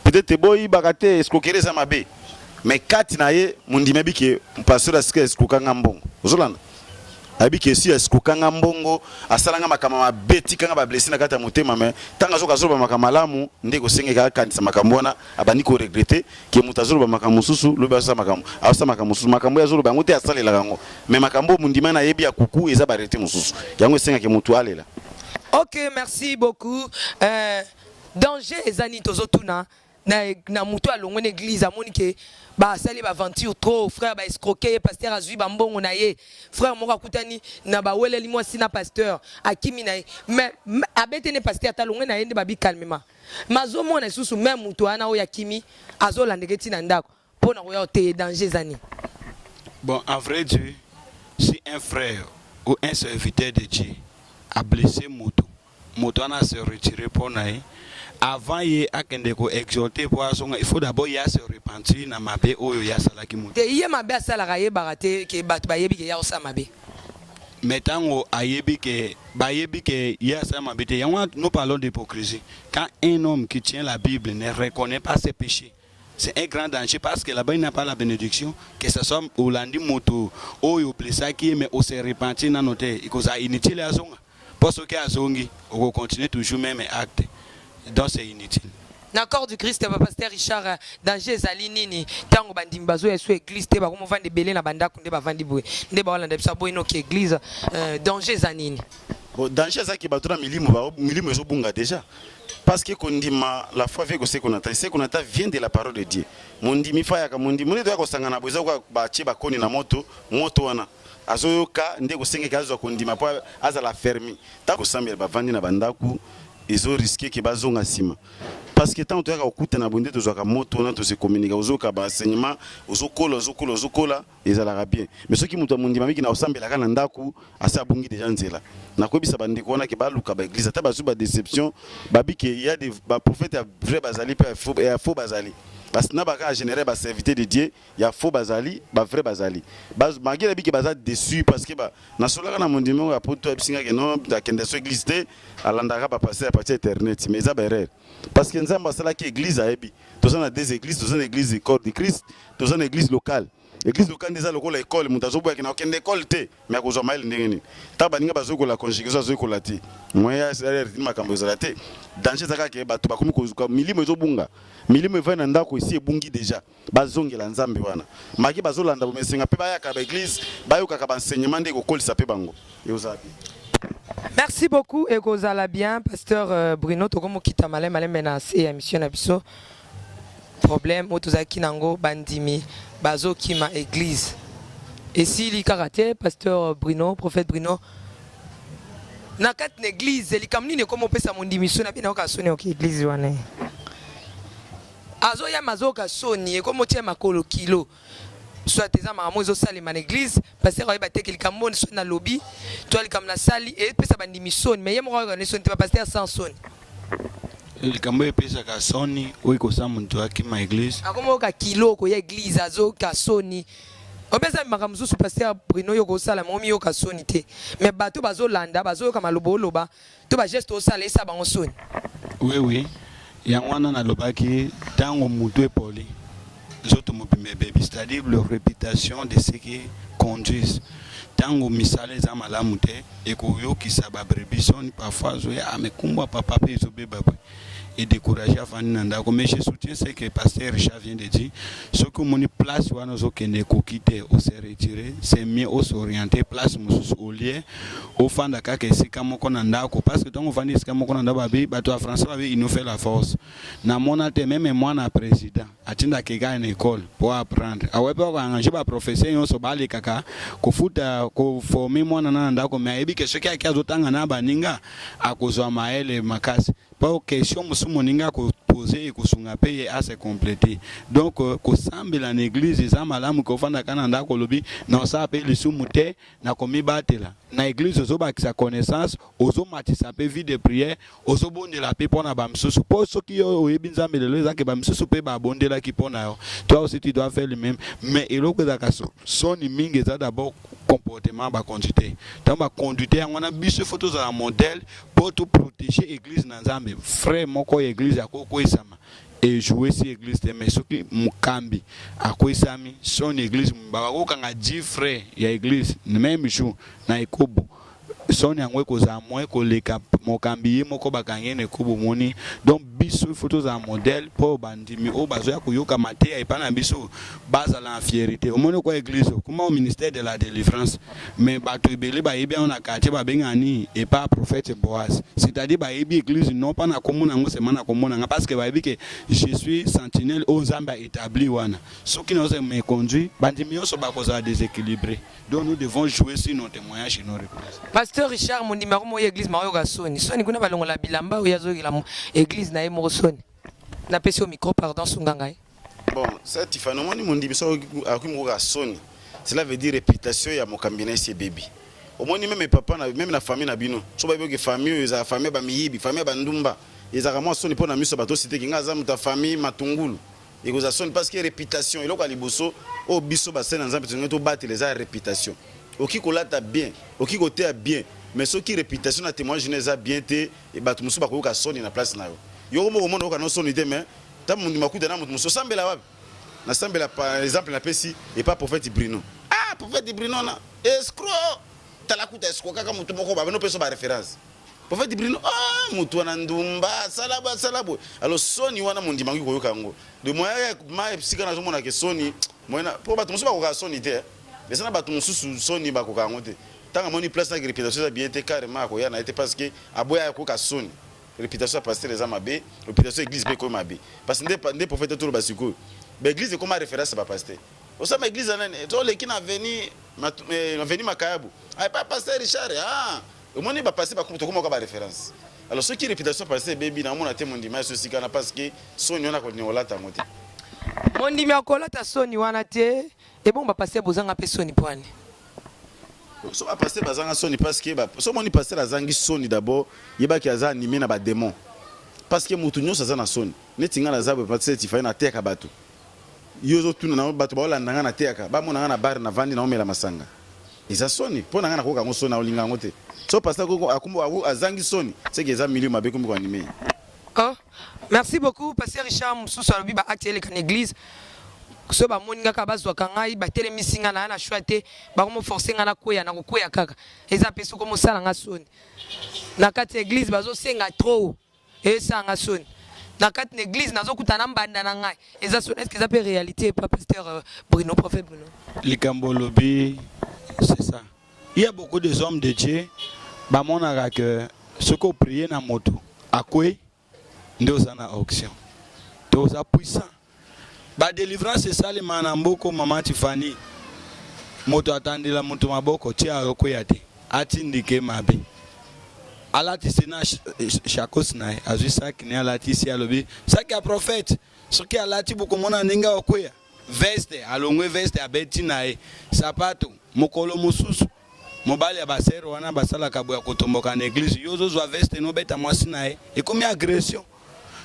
peut-être boyi bakate escroquerie za mabe mais kati na ye mundime bike pasteur aske escroquanga mbongo ozolana abike si escroquanga mbongo asalanga makama mabeti kanga ba blessé na kati ya mutema mais tanga zoka zoba makama lamu ndeko sengeka kanisa makambona abani ko regretter ke mutazoba makambo susu loba sa makambo awasa makambo susu makambo ya zoloba ngote asalela kango mais makambo mundima na yebi ya kuku eza barete mususu yango senga ke mutu alela. OK, merci beaucoup. Danger ezani tozotuna na muto alongo na église amoni ke ba sali ba aventure trop frère ba escroquer pasteur azui ba mbongo na ye frère moko akutani na ba weleli mwasi na pasteur akimi na ye mais abete ne pasteur talongo na ye nde babi calmement mazo mona susu même muto ana oya kimi azola ndeketi na ndako pona ko ya te danger zani. Bon, en vrai Dieu, si un frère ou un serviteur de Dieu a blessé moto a se retiré pour naï. Avant y a ko exhorter pour il faut d'abord y a se repentir na mabe oyo ya salaki moto. Te yé mabe asala raye barate ke bat bayebi ke ya osa mabe. Mettons ayebi que y a ça mabe te nous parlons d'hypocrisie. Quand un homme qui tient la Bible ne reconnaît pas ses péchés, c'est un grand danger parce que là-bas il n'a pas la bénédiction, que ce soit au lundi moto oyo blessa qui mais au se repentir na note il cause inutile à zonga. Parce que à zongi on continue toujours même acte. Donc c'est inutile. L'accord du Christ, pasteur Richard, danger zali nini tango bandimbazo yesu église te ba komo vande belé na banda kunde ba vandi boye nde ba wala ndebisa boye no ki église danger za nini. Bon danger za ki batura milimo zo bunga déjà parce que kondima la foi avec ce qu'on attend vient de la parole de Dieu. Mondimi faya ka mondimi ne doya ko sangana boza ko ba che ba koni na moto wana azoyoka nde ko senge kazo kondima po azala fermi ta ko sambela ba vandi na bandaku ils ont risqué que bazonga sima parce que tant que okuta na bonde tozaka moto na to se communiquer ozoka ba enseignement ozokola ezala bien mais ceux qui mutu mundi mamiki na osambela kana ndaku asa bungi déjà nzela na kobisa bande ko na ke baluka ba église ta bazuba déception babiki il y a des prophètes vrai bazali pe faux bazali parce que na baka générer ba serviteur de Dieu il y a faux bazali ba vrai bazali baz magela biki baza déçu parce que ba na solaka na mundi mo apoto bisinga ke non da kende so église te alandaka ba passer à partir internet mais ça ba erreur parce que nzamba sala ki église ayebi toza na des églises toza na église du corps de Christ toza na église locale déjà lokola école mutazo boya kina okende école te mais akozwa mail ndenge ta baninga bazokola conjugaison azokola te moya erreur ni makambo ezala te danger zaka ke bato bakomi kozuka milimo ezobunga milimo evana ndako isi ebungi déjà bazongela nzambe wana maki bazolanda bomesenga pe bayaka ba église bayoka ka enseignement ndeko kolisa pe bango yozabi. Merci beaucoup et kozala bien pasteur Bruno tokomo kita malem menace et émission na biso problème otozaki nango bandimi bazo kima église et si li karaté pasteur Bruno prophète Bruno na kat l'église li kamni ne komo pesa mondimi so na bina ka soni ok église wana azo ya mazoka soni e komo tia makolo kilo soit tes amis amozo sali man église pasteur ayeba te kelika monde so na lobby toi li kam na sali et pesa bandimi soni mais yemo ko ne soni te pasteur sans soni le kambo epesa ka soni oyi ko sa muntu akima église akomo ka kilo ko ya église azo ka soni obeza makamzo su pasteur Bruno yoko sala momi yoka soni te mais bato bazolanda bazo ka malobo loba to ba geste o sala esa bango soni. Oui yangwana na lobaki tango mutu epoli zoto mopime bébé c'est-à-dire leur réputation de ce qui conduisent tango misale za malamu te ekoyokisa ba brebisoni parfois zoya amekumba papa pe zobeba et décourager avant nandako mais je soutiens ce que pasteur Richard vient de dire ce que mon place wana zo kende ko quitter ou se retirer c'est mieux au s'orienter place mususu au lieu au fanda ka ke sika moko nandako parce que tango fanda sika moko nandako babi bato a français babi il nous fait la force na mona te même moi na président atinda ke ga na école pour apprendre awepe ko engager ba professeur yo so bali kaka ko futa ko former moi na nandako mais ebi ke ce qui a azotanga na baninga akozwa maele makasi pas question moninga ko poser et ko sunga payer à se compléter donc ko sambela na église za malamu ko fanda kana ndako lobi na sa appelle sumute na komi batela na église zo ba sa connaissance ozo matisa pe vie de prière ozo bondela pe pona ba msusu po soki yo ebinza mbelelo za ke ba msusu pe ba bondela ki pona yo toi aussi tu dois faire le même mais eloko za kaso soni mingi za d'abord comportement ba conduite tant ba conduite ngona biso photos za modèle pour tout protéger église na nzambe frère moko église akoko isama et jouer si église mais soki mukambi akoisami son église mbako kanga 10 frères ya église même jour na ekobo soni yango ekozala moins koleka mokambi ye moko bakangi ne ko bomoni. Donc biso il faut toza modèle pour bandimi o bazoya koyoka mateya epa na biso bazala en fierté. Omoni ko église kuma au ministère de la délivrance mais bato ebele ba yebi on a quartier ba bengani et pas prophète Boaz. C'est-à-dire ba yebi église non pas na komona ngo sema na komona parce que ba yebi que je suis sentinelle aux Zamba établi wana. Ce qui nous me conduit bandimi yo so ba koza déséquilibré. Donc nous devons jouer sur nos témoignages et nos réponses. Pasteur Richard mon numéro mo église ma yoga soni kuna balongola bilamba oya zo la église na mo soni na pesi au micro pardon sunganga. Bon ça Tiffany moni mundi biso akumuka soni cela veut dire réputation ya mokambina ese baby omoni même papa na même na famille na bino so ba yoke famille eza famille ba miyibi famille ba ndumba ezaka mo soni pona miso bato cité kinga za muta famille matungulu ekoza soni parce que réputation eloko aliboso o biso ba sena nzambe to battre les réputation oki kolata bien oki kotea bien mais ce qui réputation na témoignage neza bien te et bato muso ba koyoka soni na place na yo mo komona oka no soni te mais ta mundi makuta na mutu muso sambela wapi na sambela par exemple na pesi et pas prophète Bruno ah prophète Bruno na escroc talakuta escroc kaka mutu moko ba no peso ba référence prophète Bruno ah mutu na ndumba salabo alors soni wana mundi mangi koyoka ngo de moya ma psika na zomona ke soni moya po bato muso ba koyoka soni te mais ça na bato muso soni ba koyoka ngo te tanga moni place na réputation ça bien te carrément ko ya na été parce que aboya ko ka soni réputation pasteur les amabe réputation église be ko mabe parce que ndé prophète tout basiko l'église est comme référence à pasteur au sein de l'église to le qui na venu makayabu ay pas pasteur Richard ah au moins ba passer ba ko ba référence alors ce qui réputation pasteur baby na mona témoin dimanche ceci kana parce que soni ona ko ni olata ngote mon ndimi akolata soni wana te et bon ba passer bozanga pe soni poane so ba passer bazanga soni parce que ba so moni passer azangi soni d'abord yeba ki aza animé na ba démon parce que mutu nyosa za na soni netinga na zabe passer Tiffany na teka bato yozo tuna na bato ba olandanga na teka ba mona na bar na vandi na omela masanga eza soni pona ngana koka ngo soni na olinga ngote so passer ko akumbo azangi soni c'est que eza milieu mabe ko animé. Oh merci beaucoup pasteur Richard mususu alobi ba acte kan église so ba moninga ka bazwa kangai ba telemisinga na choite ba ko mo forcer nga na koya na koya kaka eza peso ko mo sala nga soni na kati église bazo senga trop esa nga soni na kati l'église nazo kutana mbanda na ngai eza soni est-ce que ça peut réalité pas pasteur Bruno prophète Bruno likambo lobi c'est ça il y a beaucoup de hommes de Dieu ba monaka que ce qu'on prier na moto akwe ndio sana auction to za puissant ba délivrance c'est ça le manamboko mama Tiffany moto atandila moto maboko tia akoya te atindike mabe alati sina chakos na azisa kini alati si alobi saki a prophète soki alati boko mona ninga okoya veste alongwe veste abeti na sapato mokolo mususu mobali abasero wana basala kabuya kotomboka na église yozo zwa veste no beta mwasi na et comme agression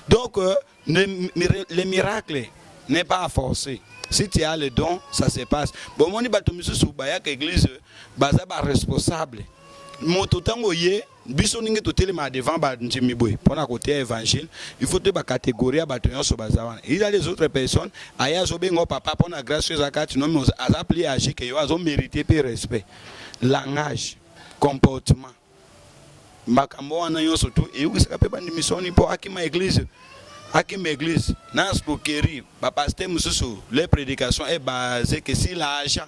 donc les miracles n'est pas à forcer. Si tu as le don, ça se passe. Bon, on dit que l'église l'église baza ba responsable. Moto tango ye biso ninge to telema devant ba njimibwe. Pour na côté évangile, il faut te ba catégorie ba tonyo so bazawana. Il y a les autres personnes, aya zo bengo papa pour na grâce zakati no mais azapli agir que yo azo mériter pe respect. Langage, comportement. Makambo wana yo surtout et où ça peut pas une mission ni pour akima église. Akim église, dans ce coquerie, ba pasteur mususu, les prédications est basée que si l'argent,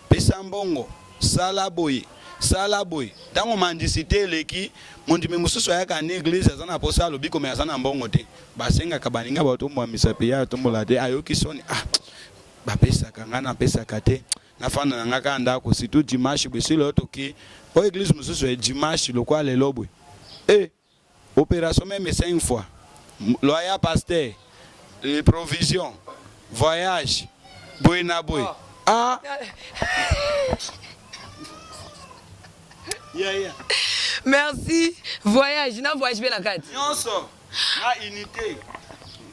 pesambongo, salaboy, dans mon mendicité leki, mon dimi mususu ya kan église, ça na posa lobi comme ça na mbongo te, basenga kabaninga bato mwa misapia to molade ayoki soni ah, ba pesa kanga na pesa kate, na fana nga kanda ko situ dimanche besi lo toki, o église mususu e dimanche lo kwa le lobwe. Opération même 5 fois. Loya pasteur, les provisions, voyage, boy. Ah. Yeah. Merci. Voyage, na voyage bien la carte. Non so. Na unité.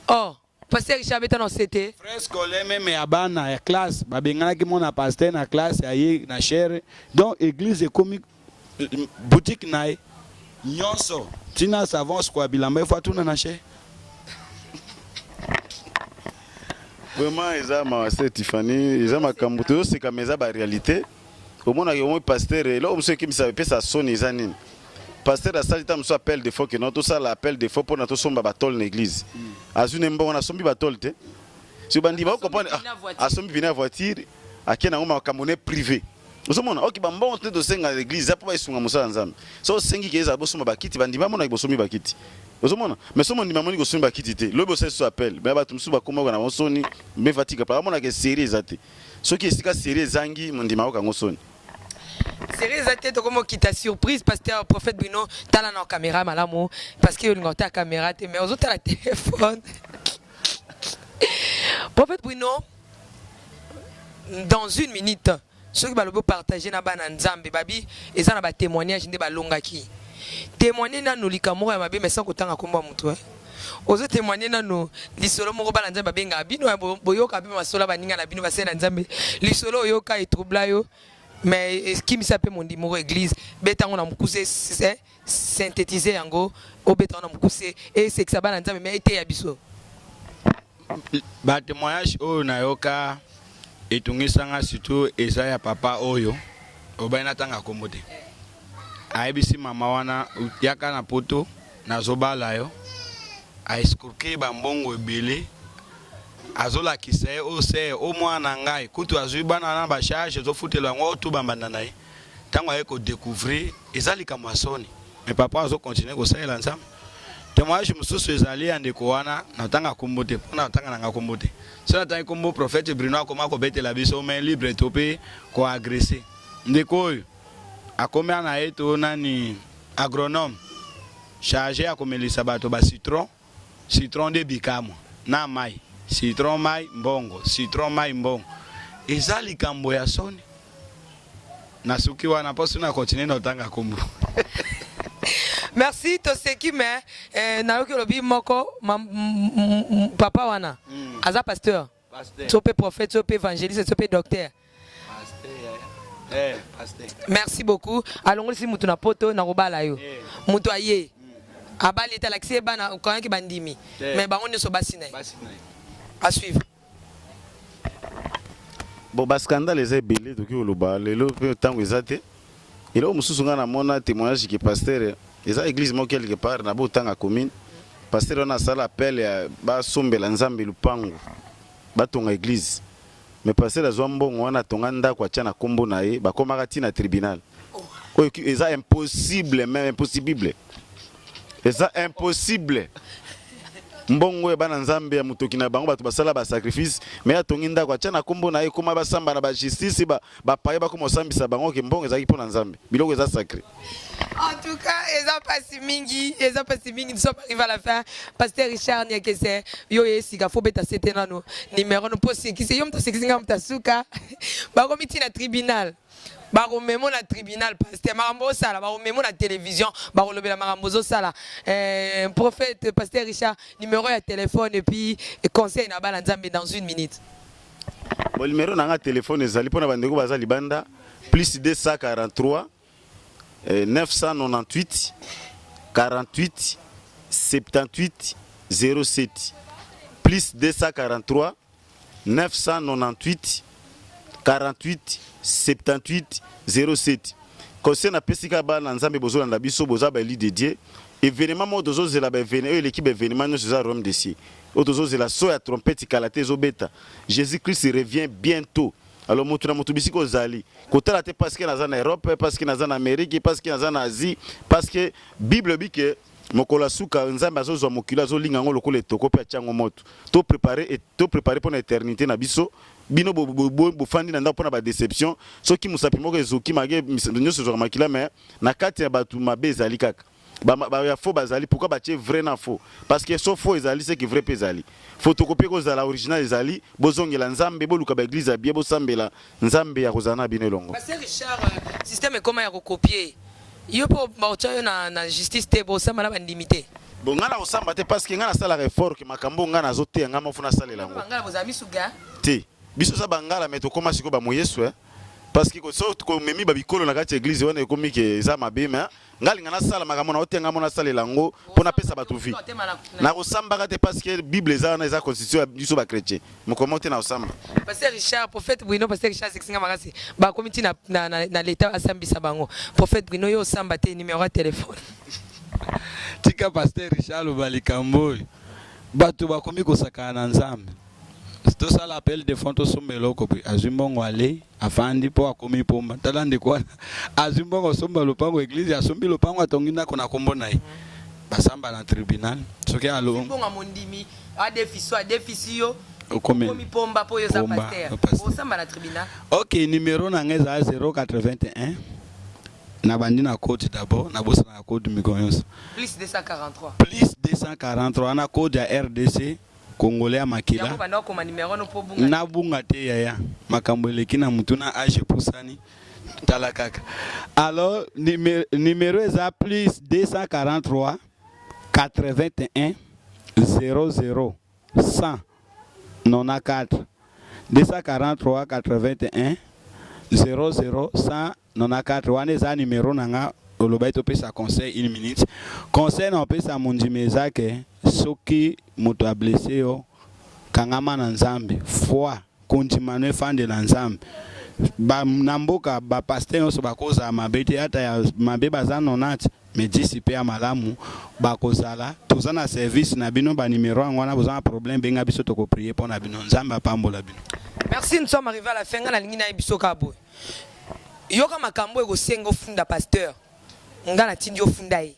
Oh, pasteur Richard beta non c'était. Frère scolaire même ya bana ya classe, ba bengana ki mona pasteur na classe aye na chere. Donc église comme boutique nae. Nyonso. Tina savons quoi bilamba faut tout na chere. Vraiment, ils ont ma Tiffany, ils ont ma camboute, c'est comme ils ont la réalité. omona ke omoi pasteur là monsieur qui me savait pas ça sonne les années pasteur a salita monsieur appel de fois que non tout ça l'appel de fois pour na to somba batol l'église azune mbongo na sombi batol te si bandi ba comprendre asombi bina voiture akena ngoma kamone privé osomona ok bambongo te do senga l'église apo ba isunga musala nzambe so sengi keza bo somba bakiti bandi ba mona bo sombi bakiti osomona mais somo ndi mamoni ko sombi bakiti te lobo se so appel mais ba tumsu ba komoko na mosoni me fatigue pa mona ke série ezate soki esika série zangi mondima ko ngosoni série ezate to comme kita surprise pasteur prophète Bruno tala na caméra malamu parce que on ta caméra te mais aux autres la téléphone prophète Bruno dans une minute ceux qui va partager na bana nzambe babi eza na ba témoignage nde balongaki témoigner na nolika moko ya mabe mais sans kotanga komba mutu ozo témoigner na no lisolo moko bana nzambe babenga bino boyoka bi masola baninga na bino basena nzambe lisolo yoka et troubla yo mais qui me s'appelle mon dimoro église betango na mukuse synthétiser yango o betango na mukuse et c'est que ça bana nzambe mais été ya biso ba témoignage o na yoka etungisanga surtout eza ya papa oyo obaina tanga komote aibisi mama wana yaka na poto na zobala yo a escroquer ba mbongo ebele azola kisaye o se o mwana ngai kutu azui bana na ba charge zo futela ngo to bambana naye tango ayeko découvrir ezali kama soni mais papa azo continuer ko saela nzambe témoignage mususu ezali andeko wana natanga kombote pona natanga nanga kombote so natanga kombo prophète Bruno akoma ko betela biso main libre topé ko agresser ndeko oyo akomia na eto nani agronome chargé akomelisa bato ba citron de bikamo na mai citron mai mbongo citron mai mbongo ezali kambo ya soni nasuki wana poso na continuer natanga kombo. Merci to seki mais nayoki lobi moko papa wana aza pasteur sope prophète sope évangéliste sope docteur pasteur. Merci beaucoup alongolisi mutu na poto na kobala yo mutu aye abali eta laxé bana quand ki bandimi mais bango ne so basina à suivre bon ba scandale les ebele to ki oloba lelo pe tango ezate ilo mususu ngana mona témoignage ki pasteur eza église mo quelque part na botanga commune pasteur on a sala appel ya ba sombela nzambe lupango batonga église mais pasteur azwa mbongo wana tonga ndako atia na kombo na ye bakomaka ti na tribunal oyo eza impossible même impossible eza impossible mbongo e bana nzambe ya mutoki na bango bato basala ba sacrifice mais atongi ndako atia na kombo na ye koma basamba na ba justice ba paye bakoma osambisa bango ke mbongo ezaki pona nzambe biloko eza sacré. En tout cas, ils ont passé mingi, nous sommes arrivés à la fin. Pasteur Richard Niakese, yo yesika faut beta setena no numéro no posi ki se yom ta sekinga mtasuka. Ba komiti na tribunal. Ba komemo na tribunal pasteur marambo sala, ba komemo na télévision, ba kolobela marambo zo sala. Prophète pasteur Richard, numéro ya téléphone et puis conseil na bala nzambe dans une minute. Bon numéro na nga téléphone ezali pona bandeko bazali banda plus 243 998 48 78 07 plus 243 998 48 78 07 conseil na pesika bana nzambe bozolanda biso boza ba li dédié événement mo dozozela ba événement l'équipe événement nous za Rome de ci otozozela so ya trompette kalate zobeta Jésus-Christ revient bientôt. Alors motuna motubisi ko zali kotala te parce que naza na Europe parce que naza na Amérique parce que naza na Asie parce que Bible dit que mokola suka nzambe azozwa mokila azolinga ngo lokola etoko pe atyango moto to préparer pour l'éternité na biso bino bo fandi na ndako pona ba déception soki musapi moko ezoki mage nyoso zo makila mais na kati ya batu mabe ezali kaka ba ya faux bazali pourquoi ba tie vrai na faux parce que so faux ezali c'est que vrai pe ezali photocopie ko zala original ezali bozongela nzambe boluka ba église abie bosambela nzambe ya kozana bino longo. Pasteur Richard système comment ya recopier yo po baocha na justice te bosamba na bandimité bon ngana osamba te parce que ngana sala effort que makambo ngana azote ngama funa salela ngo ngana bozami suga te biso sa bangala mais to koma siko ba moyesu parce que so ko memi ba bikolo na kati église wana ekomi ke za mabe mais ngali ngana sala makambo na otenga mona sala lango pona pesa batu vie na kosamba te parce que bible eza constitution biso ba chrétien mokoma te na osamba Pasteur Richard prophète Bruno Pasteur Richard sekinga makasi ba comité na l'état asambisa bango prophète Bruno yo samba te numéro de téléphone tika Pasteur Richard Lobalikambo bato bakomi kosaka na nzambe tout ça l'appel de fonto sombelo ko azumbongo ale afandi po akomi pomba talande kwa azumbongo somba lopango église asombi lopango atonginda kona kombo nayi basamba na tribunal soki alo bonga mondimi a defisio komi pomba po yo za pasteur osamba na tribunal. OK, numéro na ngeza 081 na bandi na code d'abord na bosa na code mikonyos plus 243 na code ya RDC Congolais à Makila na bunga te yaya makambo eleki na mutu na age pusani tala kaka. Alors numéro est plus 243 81 00 194 243 81 00 194 wana eza numéro nanga olobai to pesa conseil 1 minute conseil na pesa mundimeza ke soki moto a blessé yo kangama na nzambe foi kontimane fande na nzambe ba namboka ba pasteur so bakoza mabete ata ya mabeba za nonat me disipe ya malamu bakozala toza na service na bino ba numéro ngwana bozana problème benga biso to ko prier pour na bino nzambe apambola bino. Merci, nous sommes arrivés à la fin na lingi na biso kabo yoka makambo ego sengo funda pasteur ngana tindi ofunda yi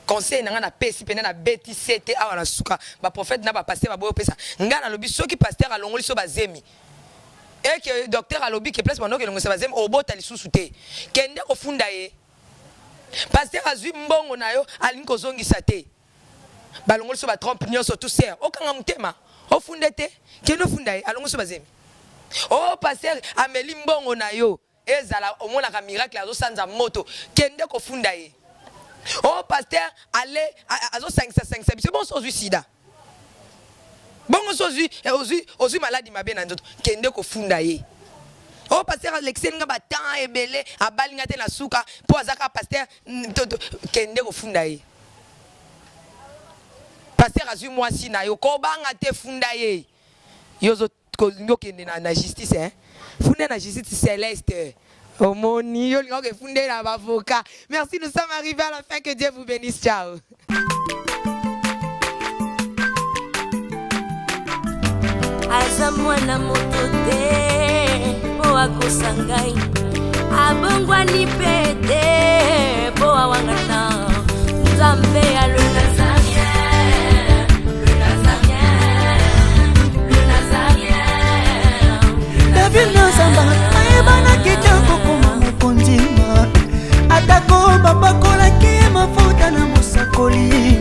conseil na ngana pesi pena na beti sete awa na suka ba prophète na ba pasteur ba boyo pesa ngana lobi soki pasteur alongoli so bazemi et que docteur alobi ke place pendant que longo se bazemi obota lisusu te kende ofunda ye pasteur azui mbongo na yo alingi kozongisa te ba longoli so ba trompe nyonso tout ser okanga mutema ofunda te kende ofunda ye alongo so bazemi oh pasteur ameli mbongo na yo ezala omona ka miracle azo sanza moto kende ko funda ye oh pasteur allez azo 5 c'est bon so sida bon so ozu maladie mabe na nzoto kende ko funda ye oh pasteur Alexis nga batan ebele abalinga te na suka po azaka pasteur kende ko funda ye pasteur azu mwasi na yo ko banga te funda ye yozo kende na justice hein funda na justice céleste. Oh mon Dieu, fondé la avocat. Merci, nous sommes arrivés à la fin. Que Dieu vous bénisse. Ciao. Azamwana motote po akosangai abongwani pete po awangana Nzambe ya le Nazarien David Nzamba ayebana kitoko kuma mokondima atako babakolaki mafuta na mosakoli